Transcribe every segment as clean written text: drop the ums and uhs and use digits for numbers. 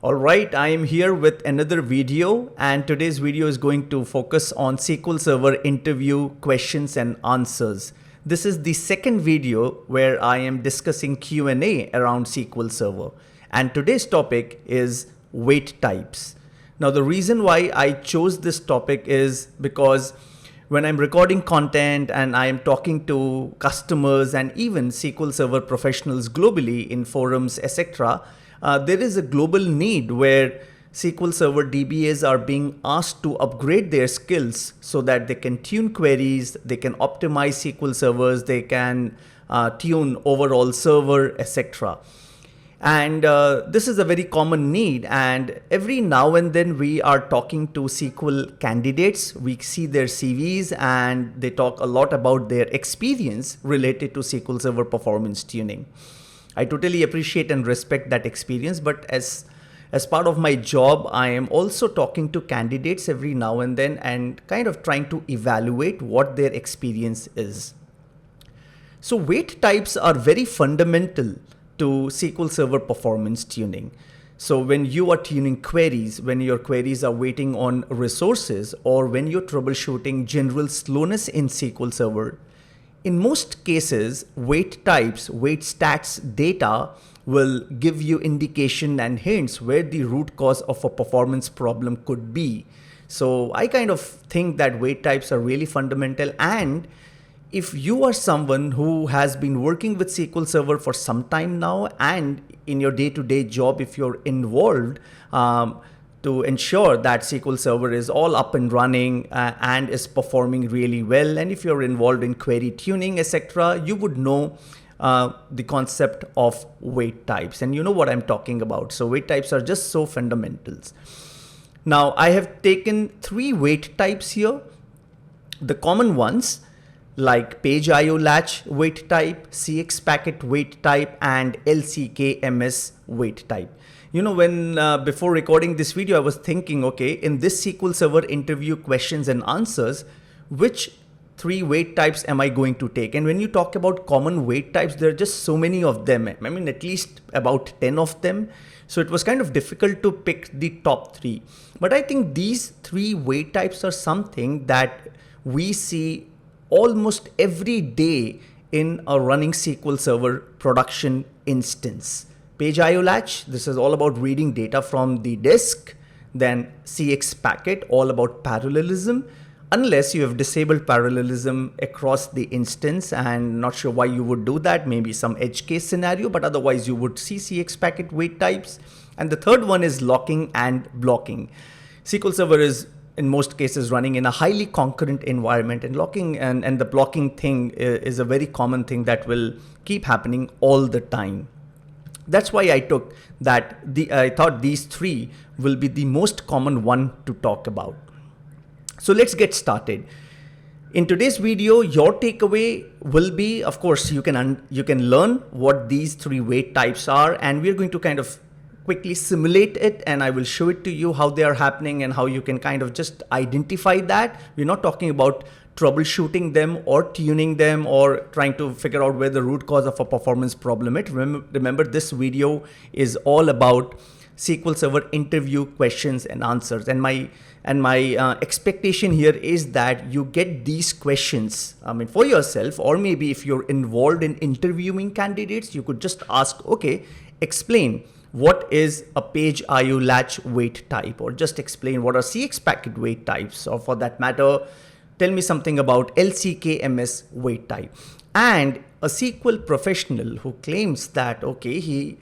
All right, I am here with another video, and today's video is going to focus on SQL Server interview questions and answers. This is the second video where I am discussing Q&A around SQL Server, and today's topic is weight types. Now, the reason why I chose this topic is because when I'm recording content and I am talking to customers and even SQL Server professionals globally in forums, etc., there is a global need where SQL Server DBAs are being asked to upgrade their skills so that they can tune queries, they can optimize SQL servers, they can tune overall server, etc. And this is a very common need, and every now and then we are talking to SQL candidates. We see their CVs and they talk a lot about their experience related to SQL Server performance tuning. I totally appreciate and respect that experience, but as part of my job, I am also talking to candidates every now and then and kind of trying to evaluate what their experience is. So weight types are very fundamental to SQL Server performance tuning. So when you are tuning queries, when your queries are waiting on resources, or when you're troubleshooting general slowness in SQL Server, in most cases, weight types, weight stats data will give you indication and hints where the root cause of a performance problem could be. So I kind of think that weight types are really fundamental, and if you are someone who has been working with SQL Server for some time now, and in your day-to-day job, if you're involved to ensure that SQL Server is all up and running and is performing really well, and if you're involved in query tuning, etc., you would know the concept of weight types, and you know what I'm talking about. So weight types are just so fundamentals. Now, I have taken 3 weight types here. The common ones like page IO latch weight type, CX packet weight type, and LCKMS weight type. You know, when before recording this video, I was thinking, okay, in this SQL Server interview questions and answers, which 3 weight types am I going to take? And when you talk about common weight types, there are just so many of them. I mean, at least about 10 of them. So it was kind of difficult to pick the top 3. But I think these 3 weight types are something that we see almost every day in a running SQL Server production instance. Page IO latch, this is all about reading data from the disk. Then CX packet, all about parallelism, unless you have disabled parallelism across the instance, and not sure why you would do that, maybe some edge case scenario, but otherwise you would see CX packet weight types. And the third one is locking and blocking. SQL Server is in most cases running in a highly concurrent environment, and locking and the blocking thing is a very common thing that will keep happening all the time. That's why I took that. I thought these 3 will be the most common one to talk about. So let's get started. In today's video, your takeaway will be, of course, you can learn what these 3 weight types are, and we're going to kind of quickly simulate it, and I will show it to you how they are happening and how you can kind of just identify that. We're not talking about troubleshooting them or tuning them or trying to figure out where the root cause of a performance problem is. Remember, this video is all about SQL Server interview questions and answers, and my expectation here is that you get these questions, I mean, for yourself, or maybe if you're involved in interviewing candidates, you could just ask, okay, explain what is a page IO latch weight type, or just explain what are CX packet weight types, or for that matter, tell me something about LCKMS weight type. And a SQL professional who claims that, okay,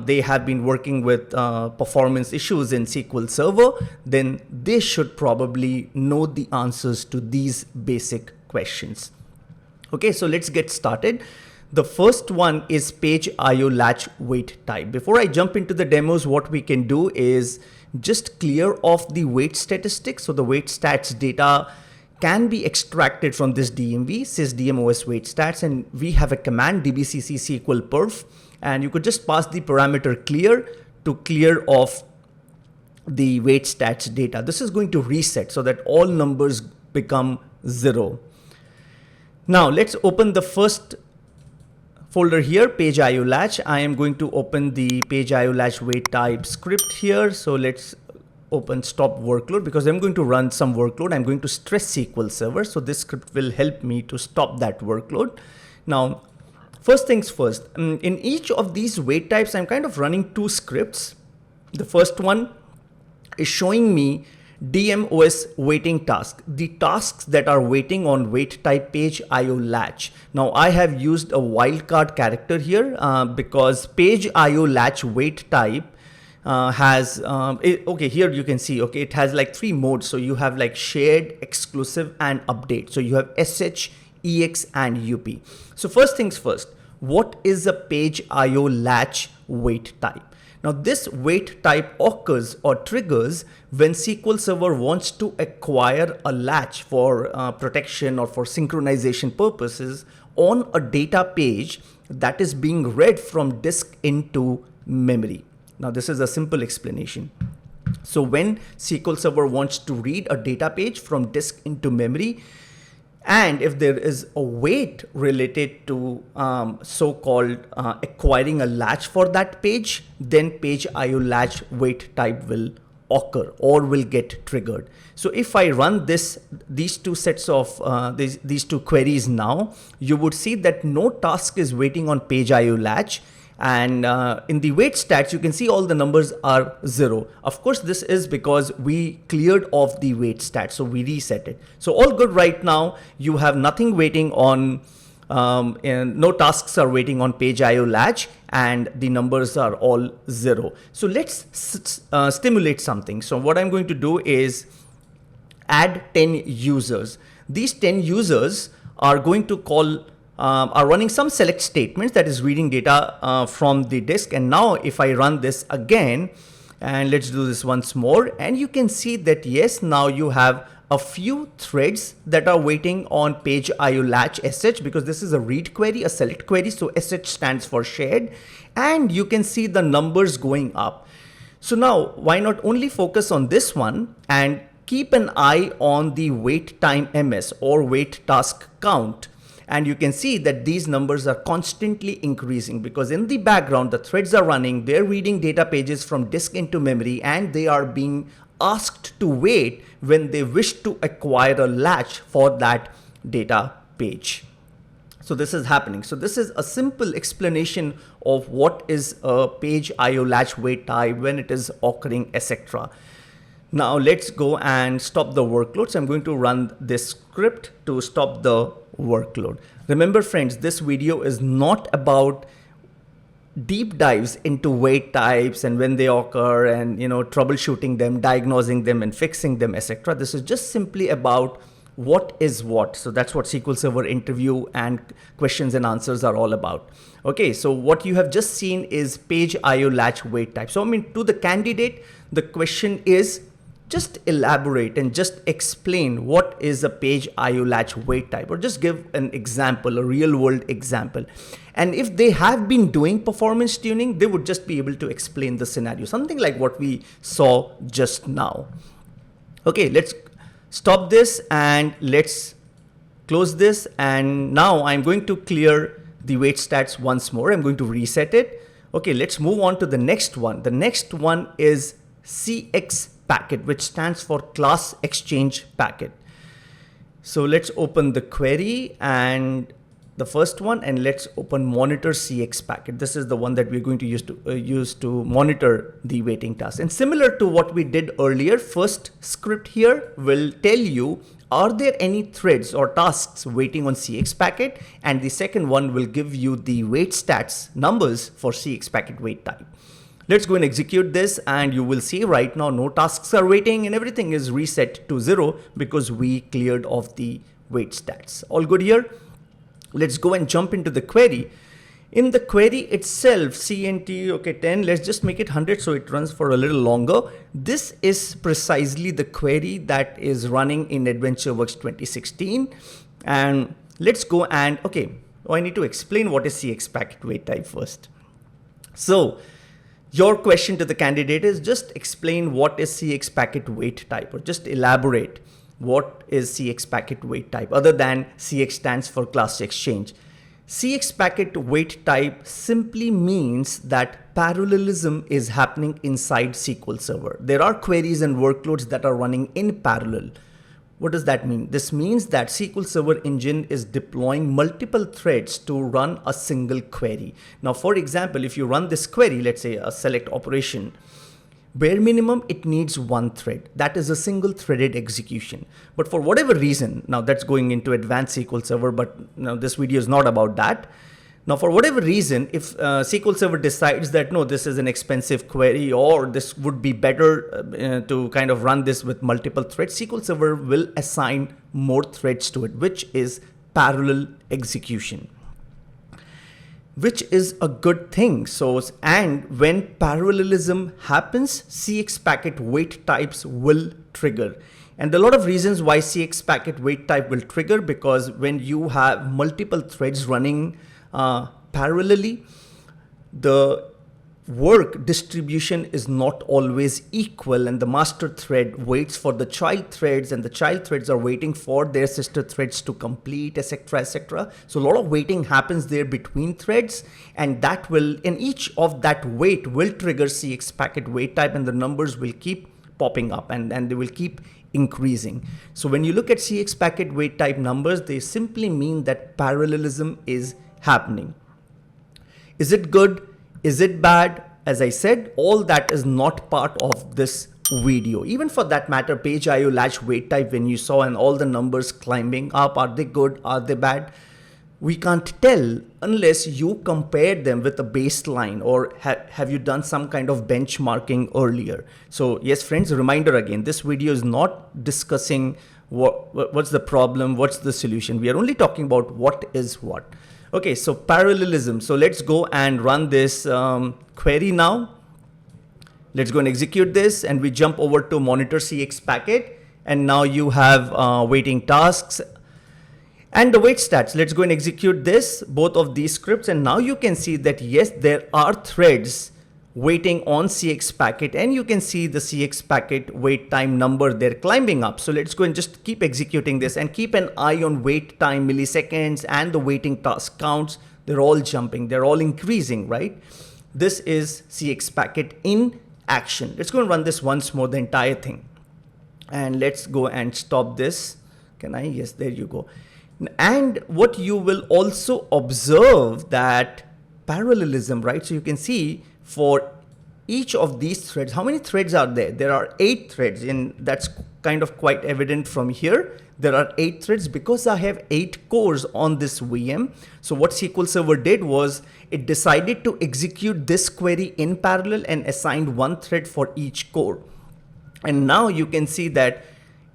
they have been working with performance issues in SQL Server, then they should probably know the answers to these basic questions. Okay, so let's get started. The first one is page IO latch weight type. Before I jump into the demos, what we can do is just clear off the weight statistics. So the weight stats data can be extracted from this DMV, sysdmos weight stats, and we have a command dbcc SQL perf, and you could just pass the parameter clear to clear off the weight stats data. This is going to reset so that all numbers become 0. Now let's open the first folder here, page IO latch. I am going to open the page IO latch wait type script here. So let's open stop workload because I'm going to run some workload. I'm going to stress SQL Server. So this script will help me to stop that workload. Now, first things first, in each of these wait types, I'm kind of running two scripts. The first one is showing me DMOS waiting task, the tasks that are waiting on wait type page IO latch. Now I have used a wildcard character here because page IO latch wait type has okay, here you can see, okay, it has like three modes. So you have like shared, exclusive, and update. So you have SH, EX, and UP. So first things first, what is a page IO latch wait type? Now this wait type occurs or triggers when SQL Server wants to acquire a latch for protection or for synchronization purposes on a data page that is being read from disk into memory. Now this is a simple explanation. So when SQL Server wants to read a data page from disk into memory, and if there is a wait related to so-called acquiring a latch for that page, then page IO latch wait type will occur or will get triggered. So if I run these two sets of these two queries now, you would see that no task is waiting on page IO latch. And in the wait stats, you can see all the numbers are 0. Of course, this is because we cleared off the wait stats, so we reset it. So all good right now. You have nothing waiting on, and no tasks are waiting on page IO latch, and the numbers are all 0. So let's stimulate something. So what I'm going to do is add 10 users. These 10 users are going to call are running some select statements that is reading data from the disk. And now if I run this again, and let's do this once more, and you can see that yes, now you have a few threads that are waiting on page IO latch SH, because this is a read query, a select query. So SH stands for shared, and you can see the numbers going up. So now why not only focus on this one and keep an eye on the wait time MS or wait task count. And you can see that these numbers are constantly increasing because in the background, the threads are running, they're reading data pages from disk into memory, and they are being asked to wait when they wish to acquire a latch for that data page. So this is happening. So this is a simple explanation of what is a page IO latch wait type, when it is occurring, etc. Now let's go and stop the workload. So I'm going to run this script to stop the workload. Remember friends, this video is not about deep dives into wait types and when they occur and troubleshooting them, diagnosing them and fixing them, etc. This is just simply about what is what. So that's what SQL Server interview and questions and answers are all about. Okay, so what you have just seen is page IO latch wait type. So I mean, to the candidate, the question is, just elaborate and just explain what is a page IO latch wait type, or just give an example, a real world example. And if they have been doing performance tuning, they would just be able to explain the scenario, something like what we saw just now. Okay, let's stop this and let's close this. And now I'm going to clear the wait stats once more. I'm going to reset it. Okay, let's move on to the next one. The next one is CX packet, which stands for class exchange packet. So let's open the query and the first one, and let's open monitor CX packet. This is the one that we're going to use to monitor the waiting task. And similar to what we did earlier, first script here will tell you, are there any threads or tasks waiting on CX packet? And the second one will give you the wait stats numbers for CX packet wait type. Let's go and execute this, and you will see right now no tasks are waiting and everything is reset to 0 because we cleared off the wait stats. All good here? Let's go and jump into the query. In the query itself, CNT, okay, 10, let's just make it 100 so it runs for a little longer. This is precisely the query that is running in AdventureWorks 2016. And let's go and, okay, I need to explain what is CX packet wait type first. So your question to the candidate is just explain what is CX packet wait type, or just elaborate what is CX packet wait type other than CX stands for class exchange. CX packet wait type simply means that parallelism is happening inside SQL Server. There are queries and workloads that are running in parallel. What does that mean? This means that SQL Server engine is deploying multiple threads to run a single query. Now, for example, if you run this query, let's say a select operation, bare minimum, it needs one thread. That is a single threaded execution. But for whatever reason, now that's going into advanced SQL Server, but now this video is not about that. Now, for whatever reason, if SQL Server decides that, no, this is an expensive query, or this would be better to kind of run this with multiple threads, SQL Server will assign more threads to it, which is parallel execution, which is a good thing. So, and when parallelism happens, CX packet wait types will trigger. And there are a lot of reasons why CX packet wait type will trigger, because when you have multiple threads running parallelly, the work distribution is not always equal, and the master thread waits for the child threads, and the child threads are waiting for their sister threads to complete, etc., etc. So a lot of waiting happens there between threads, and that will, in each of that wait will trigger CX packet wait type, and the numbers will keep popping up, and they will keep increasing. So when you look at CX packet wait type numbers, they simply mean that parallelism is happening. Is it good? Is it bad? As I said, all that is not part of this video. Even for that matter, page IO latch wait type, when you saw and all the numbers climbing up, are they good? Are they bad? We can't tell unless you compare them with a baseline, or have you done some kind of benchmarking earlier. So yes, friends, a reminder again, this video is not discussing what's the problem, what's the solution. We are only talking about what is what. Okay, so parallelism. So let's go and run this query now. Let's go and execute this, and we jump over to monitor CX packet. And now you have waiting tasks and the wait stats. Let's go and execute this, both of these scripts. And now you can see that, yes, there are threads waiting on CX packet, and you can see the CX packet wait time number there climbing up. So let's go and just keep executing this, and keep an eye on wait time milliseconds and the waiting task counts. They're all jumping, they're all increasing, right? This is CX packet in action. Let's go and run this once more, the entire thing. And let's go and stop this. Can I? Yes, there you go. And what you will also observe that parallelism, right? So you can see for each of these threads, how many threads are there? There are 8 threads, and that's kind of quite evident from here. There are 8 threads because I have 8 cores on this VM. So what SQL Server did was it decided to execute this query in parallel and assigned one thread for each core. And now you can see that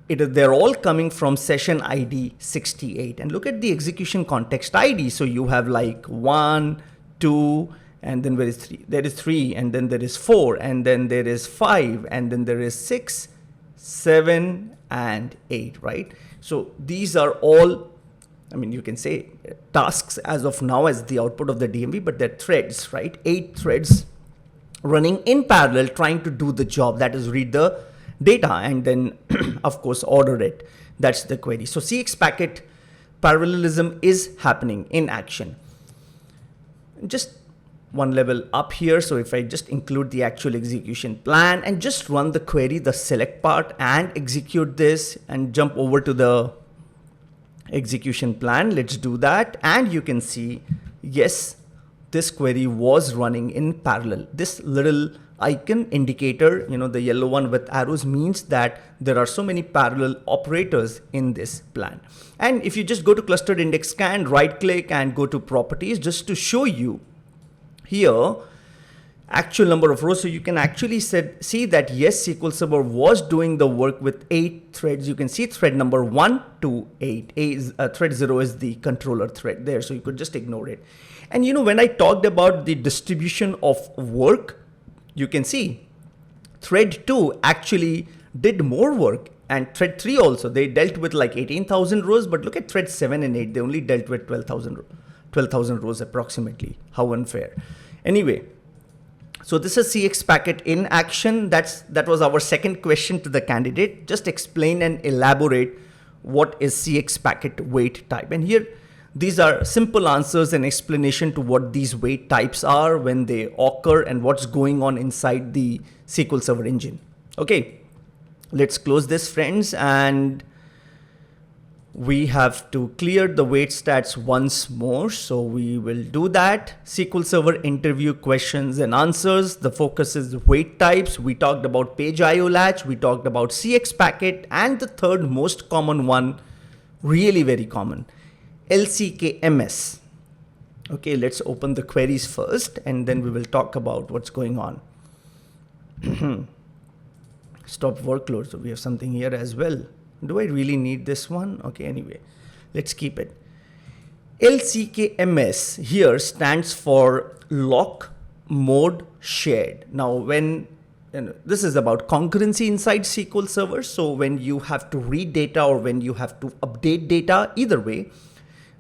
they're all coming from session ID 68. And look at the execution context ID. So you have like 1, 2, and then there is 3. There is 3, and then there is 4, and then there is 5, and then there is 6, 7, and 8, right? So these are all, I mean, you can say tasks as of now as the output of the DMV, but they're threads, right? 8 threads running in parallel trying to do the job, that is read the data and then of course order it. That's the query. So CX packet parallelism is happening in action. Just one level up here. So if I just include the actual execution plan and just run the query, the select part, and execute this and jump over to the execution plan, let's do that. And you can see, yes, this query was running in parallel. This little icon indicator, you know, the yellow one with arrows, means that there are so many parallel operators in this plan. And if you just go to clustered index scan, right click and go to properties, just to show you here actual number of rows, so you can actually see that yes, SQL Server was doing the work with 8 threads. You can see thread number 1 to 8. Thread 0 is the controller thread there, so you could just ignore it. And you know, when I talked about the distribution of work, you can see thread 2 actually did more work, and thread 3 also, they dealt with like 18,000 rows, but look at thread 7 and 8, they only dealt with 12,000 rows approximately. How unfair. Anyway, so this is CX packet in action. That was our second question to the candidate. Just explain and elaborate what is CX packet wait type. And here These are simple answers and explanation to what these wait types are, when they occur, and what's going on inside the SQL Server engine. Okay, let's close this, friends, and we have to clear the wait stats once more. So we will do that. SQL Server interview questions and answers. The focus is wait types. We talked about page IO latch. We talked about CX packet, and the third most common one, really very common, LCKMS. Okay, let's open the queries first, and then we will talk about what's going on. Stop workload. So we have something here as well. Do I really need this one? Okay, anyway, let's keep it. LCKMS here stands for lock mode shared. Now, when this is about concurrency inside SQL Server. So when you have to read data or when you have to update data, either way,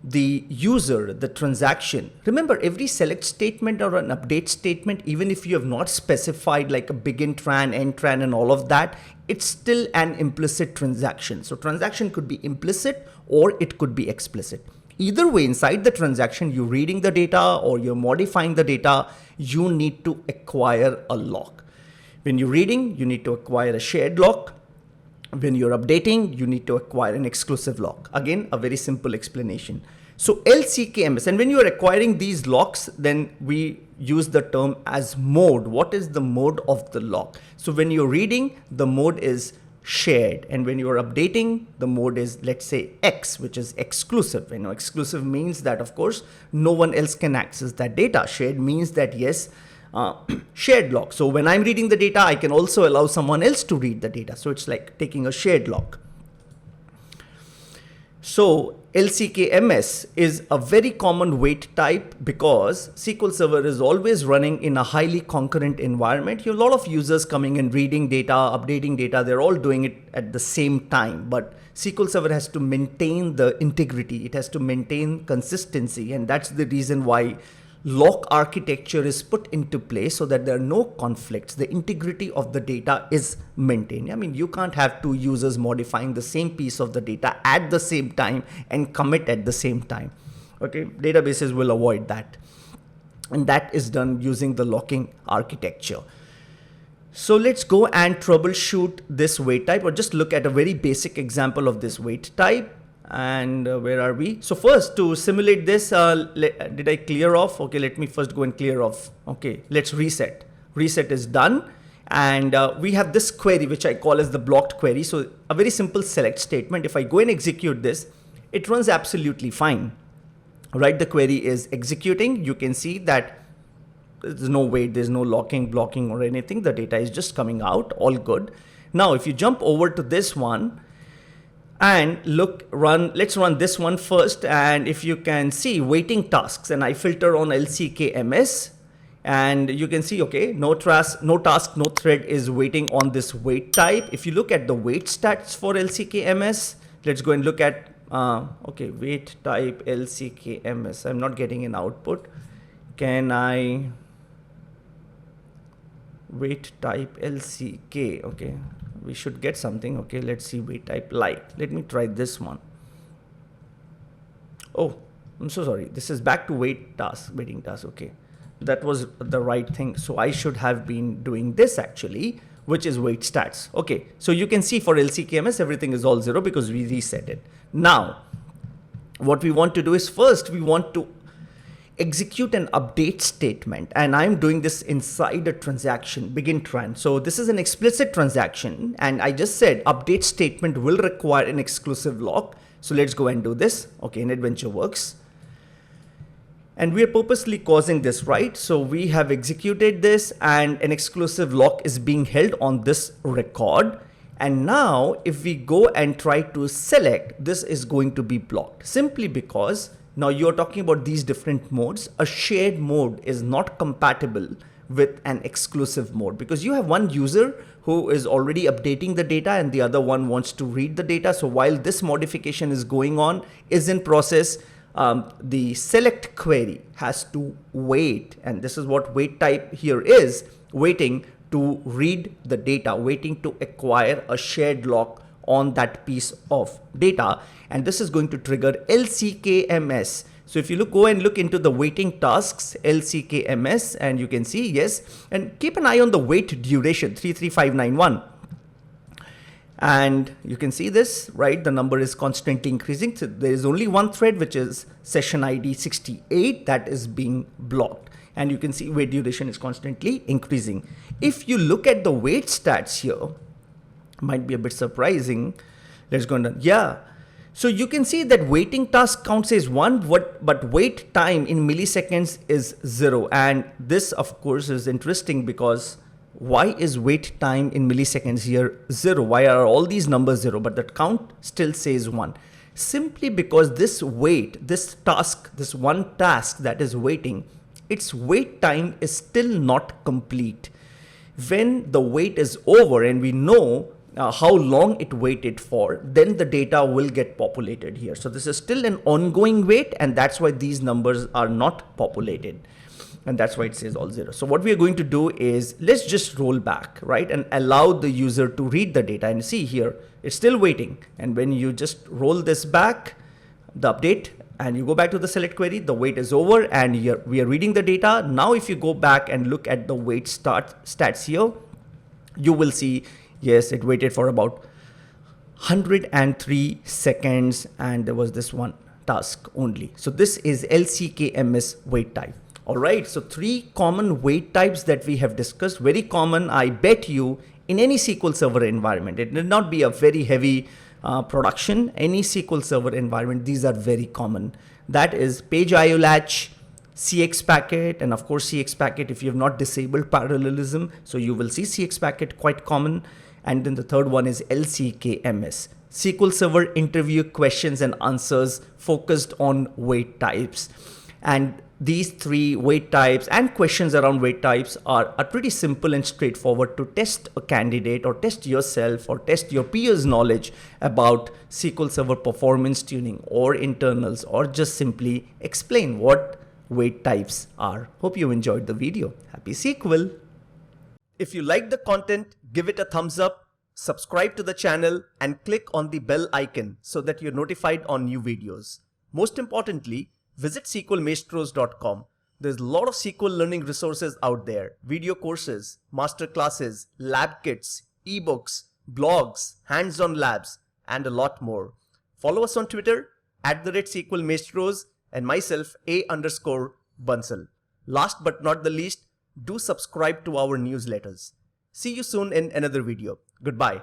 the user, the transaction, remember every select statement or an update statement, even if you have not specified like a begin tran, end tran and all of that, it's still an implicit transaction. So transaction could be implicit or it could be explicit. Either way, inside the transaction, you're reading the data or you're modifying the data, you need to acquire a lock. When you're reading, you need to acquire a shared lock. When you're updating, you need to acquire an exclusive lock. Again, a very simple explanation. So LCKMS, and when you are acquiring these locks, then we use the term as mode. What is the mode of the lock? So when you're reading, the mode is shared, and when you're updating, the mode is, let's say, X, which is exclusive. You know, exclusive means that, of course, no one else can access that data. Shared means that, yes, shared lock. So when I'm reading the data, I can also allow someone else to read the data. So it's like taking a shared lock. So LCKMS is a very common wait type because SQL Server is always running in a highly concurrent environment. You have a lot of users coming and reading data, updating data. They're all doing it at the same time. But SQL Server has to maintain the integrity. It has to maintain consistency. And that's the reason why lock architecture is put into place so that there are no conflicts. The integrity of the data is maintained. I mean, you can't have two users modifying the same piece of the data at the same time and commit at the same time. Okay, databases will avoid that. And that is done using the locking architecture. So let's go and troubleshoot this wait type, or just look at a very basic example of this wait type. And where are we? So first, to simulate this, did I clear off? Okay, let me first go and clear off. Okay, let's reset. Reset is done. And we have this query, which I call as the blocked query. So a very simple select statement. If I go and execute this, it runs absolutely fine. Right, the query is executing. You can see that there's no wait, there's no locking, blocking or anything. The data is just coming out, all good. Now, if you jump over to this one, and let's run this one first. And if you can see waiting tasks, and I filter on LCKMS, and you can see, okay, no task, no thread is waiting on this wait type. If you look at the wait stats for LCKMS, let's go and look at, okay, wait type LCKMS. I'm not getting an output. Can I wait type LCK? Okay. We should get something. Okay, let's see wait type light. Let me try this one. Oh, I'm so sorry. This is back to waiting task. Okay, that was the right thing. So I should have been doing this actually, which is wait stats. Okay, so you can see for LCKMS, everything is all 0 because we reset it. Now, what we want to do is first we want to execute an update statement, and I'm doing this inside a transaction, begin tran. So this is an explicit transaction, and I just said update statement will require an exclusive lock. So let's go and do this. Okay, in AdventureWorks. And we are purposely causing this, right? So we have executed this and an exclusive lock is being held on this record. And now if we go and try to select, this is going to be blocked simply because now you're talking about these different modes. A shared mode is not compatible with an exclusive mode because you have one user who is already updating the data and the other one wants to read the data. So while this modification is going on, is in process, the select query has to wait. And this is what wait type here is, waiting to read the data, waiting to acquire a shared lock on that piece of data, and this is going to trigger LCKMS. So if you go and look into the waiting tasks, LCKMS, and you can see, yes, and keep an eye on the wait duration, 33591. And you can see this, right? The number is constantly increasing. So there is only one thread, which is session ID 68, that is being blocked. And you can see wait duration is constantly increasing. If you look at the wait stats here, might be a bit surprising. Let's go on. Yeah. So you can see that waiting task count says 1, but wait time in milliseconds is 0. And this, of course, is interesting because why is wait time in milliseconds here 0? Why are all these numbers 0, but the count still says 1? Simply because this wait, this task, this one task that is waiting, its wait time is still not complete. When the wait is over and we know how long it waited for, then the data will get populated here. So this is still an ongoing wait, and that's why these numbers are not populated. And that's why it says all 0. So what we are going to do is, let's just roll back, right? And allow the user to read the data, and see here, it's still waiting. And when you just roll this back, the update, and you go back to the select query, the wait is over and we are reading the data. Now, if you go back and look at the wait stats here, you will see, yes, it waited for about 103 seconds and there was this one task only. So this is LCKMS wait type. All right, so 3 common wait types that we have discussed, very common, I bet you, in any SQL Server environment. It need not be a very heavy production, any SQL Server environment, these are very common. That is page IO latch, CX packet, and of course CX packet if you have not disabled parallelism. So you will see CX packet quite common. And then the third one is LCKMS, SQL Server interview questions and answers focused on wait types. And these 3 wait types and questions around wait types are pretty simple and straightforward to test a candidate or test yourself or test your peers' knowledge about SQL Server performance tuning or internals, or just simply explain what wait types are. Hope you enjoyed the video. Happy SQL! If you like the content, give it a thumbs up, subscribe to the channel, and click on the bell icon so that you're notified on new videos. Most importantly, visit SQLmaestros.com. There's a lot of SQL learning resources out there, video courses, master classes, lab kits, ebooks, blogs, hands-on labs, and a lot more. Follow us on Twitter @SQLmaestros and myself _Bansal. Last but not the least, do subscribe to our newsletters. See you soon in another video. Goodbye.